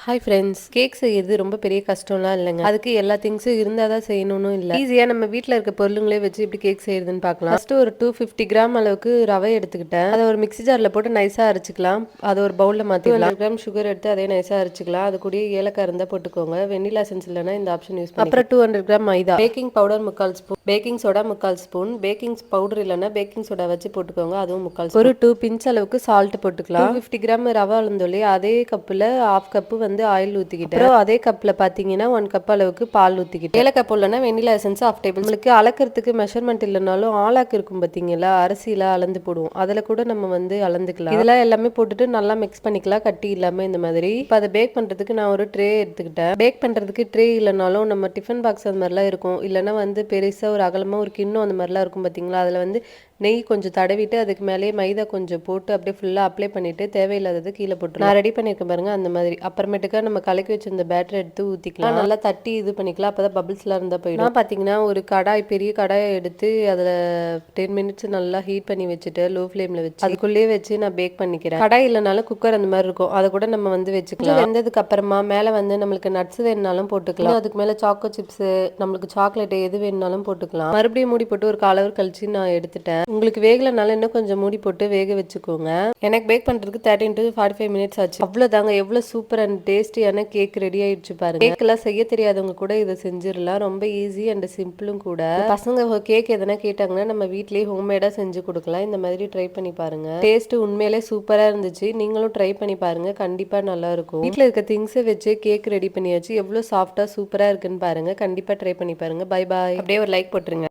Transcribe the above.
Hi friends, cake செய்யறது ரொம்ப பெரிய கஷ்டம்லாம் இல்லைங்க. அதுக்கு எல்லா திங்ஸும் இருந்தால் தான் செய்யணும்னு இல்லை. ஈஸியாக நம்ம வீட்டில் இருக்க பொருளுங்களே வச்சு எப்படி கேக் செய்யறதுன்னு பார்க்கலாம். ஃபர்ஸ்ட் ஒரு 250 கிராம் அளவுக்கு ரவை எடுத்துக்கிட்டேன். அதை ஒரு மிக்ஸி ஜாரில் போட்டு நைஸாக அரைச்சிக்கலாம். அதை ஒரு பவுலில் மாற்றிக்கலாம். 200 கிராம் சுகர் எடுத்து அதே நைஸாக அரைச்சிக்கலாம். அது கூட ஏலக்காய் இருந்தால் போட்டுக்கோங்க. வெண்ணிலா எசன்ஸ் இல்லைன்னா இந்த ஆப்ஷன் யூஸ் பண்ணி. அப்புறம் 200 gram maida, baking powder 3/4 spoon, baking soda 3/4 spoon, baking powder இல்லைன்னா பேக்கிங் சோடா வச்சு போட்டுக்கோங்க. அதுவும் 3/4 ஸ்பூன். ஒரு 2 பிஞ்ச் அளவுக்கு சால்ட் போட்டுக்கலாம். 250 கிராம் ரவை அளந்தோலி அதே கப்பில் 1/2 கப்பு வந்து ஆயில் ஊற்றிக்கிட்டேன். அப்புறம் அதே கப்ல பாத்தீங்கன்னா 1 கப் அளவுக்கு பால் ஊத்திக்கிட்டு, ஏலக்காய் போடலன்னா வெண்ணிலா எசன்ஸ் 1/2 டேபிள். உங்களுக்கு அளக்கிறதுக்கு மெஷர்மெண்ட் இல்லைனாலும் ஆளாக்கு இருக்கும் பாத்தீங்களா, அரிசியில அளந்து போடுவோம், அதுல கூட நம்ம வந்து அளந்துக்கலாம். இதெல்லாம் எல்லாமே போட்டுட்டு நல்லா மிக்ஸ் பண்ணிக்கலாம், கட்டி இல்லாம இந்த மாதிரி. இப்போ அதை பேக் பண்றதுக்கு நான் ஒரு ட்ரே எடுத்துக்கிட்டேன். பேக் பண்றதுக்கு ட்ரே இல்லைனாலும் நம்ம டிஃபன் பாக்ஸ் அந்த மாதிரிலாம் இருக்கும், இல்லைன்னா வந்து பெருசா ஒரு அகலமா ஒரு கிண்ணம் அந்த மாதிரிலாம் இருக்கும் பாத்தீங்களா, அதுல வந்து நெய் கொஞ்சம் தடவிட்டு அதுக்கு மேலேயே மைதா கொஞ்சம் போட்டு அப்படியே ஃபுல்லா அப்ளை பண்ணிட்டு தேவையில்லாதது கீழே போட்டு நான் ரெடி பண்ணிருக்கேன் பாருங்க அந்த மாதிரி. அப்புறமேட்டுக்கா நம்ம கலக்கி வச்சிருந்த பேட்டர் எடுத்து ஊத்திக்கலாம். நல்லா தட்டி இது பண்ணிக்கலாம், அப்பதான் பபிள்ஸ்லாம் இருந்தா போயிடும். நான் பாத்தீங்கன்னா ஒரு கடாய், பெரிய கடாயை எடுத்து அதுல 10 மினிட்ஸ் நல்லா ஹீட் பண்ணி வச்சுட்டு லோ ஃப்ளேம்ல வச்சு அதுக்குள்ளேயே வச்சு நான் பேக் பண்ணிக்கிறேன். கடாய் இல்லைனாலும் குக்கர் அந்த மாதிரி இருக்கும், அதை கூட நம்ம வந்து வச்சுக்கலாம். வெந்ததுக்கு அப்புறமா மேல வந்து நம்மளுக்கு நட்ஸ் வேணுனாலும் போட்டுக்கலாம். அதுக்கு மேல சாக்கோ சிப்ஸ், நம்மளுக்கு சாக்லேட் எது வேணுனாலும் போட்டுக்கலாம். மறுபடியும் மூடி போட்டு ஒரு 1/4 ஹவர் கழிச்சு நான் எடுத்துட்டேன். உங்களுக்கு வேகலனால இன்னும் கொஞ்சம் மூடி போட்டு வேக வச்சுக்கோங்க. எனக்கு பேக் பண்றதுக்கு 30 to 45 மினிட்ஸ் ஆச்சு. அவ்வளவுதாங்க, எவ்வளவு சூப்பர் அண்ட் டேஸ்டியான கேக் ரெடி ஆயிடுச்சு பாருங்க. கேக் எல்லாம் செய்ய தெரியாதவங்க கூட இதை செஞ்சிடலாம், ரொம்ப ஈஸி அண்ட் சிம்பிளும் கூட. பசங்க கேக் எதனா கேட்டாங்கன்னா நம்ம வீட்லயே ஹோம்மேடா செஞ்சு கொடுக்கலாம். இந்த மாதிரி ட்ரை பண்ணி பாருங்க. டேஸ்ட் உண்மையிலே சூப்பரா இருந்துச்சு. நீங்களும் ட்ரை பண்ணி பாருங்க, கண்டிப்பா நல்லா இருக்கும். வீட்டுல இருக்க திங்ஸை வச்சு கேக் ரெடி பண்ணியாச்சு. எவ்வளவு சாஃப்டா சூப்பரா இருக்குன்னு பாருங்க. கண்டிப்பா ட்ரை பண்ணி பாருங்க. Bye bye. அப்படியே ஒரு லைக் போட்டுருங்க.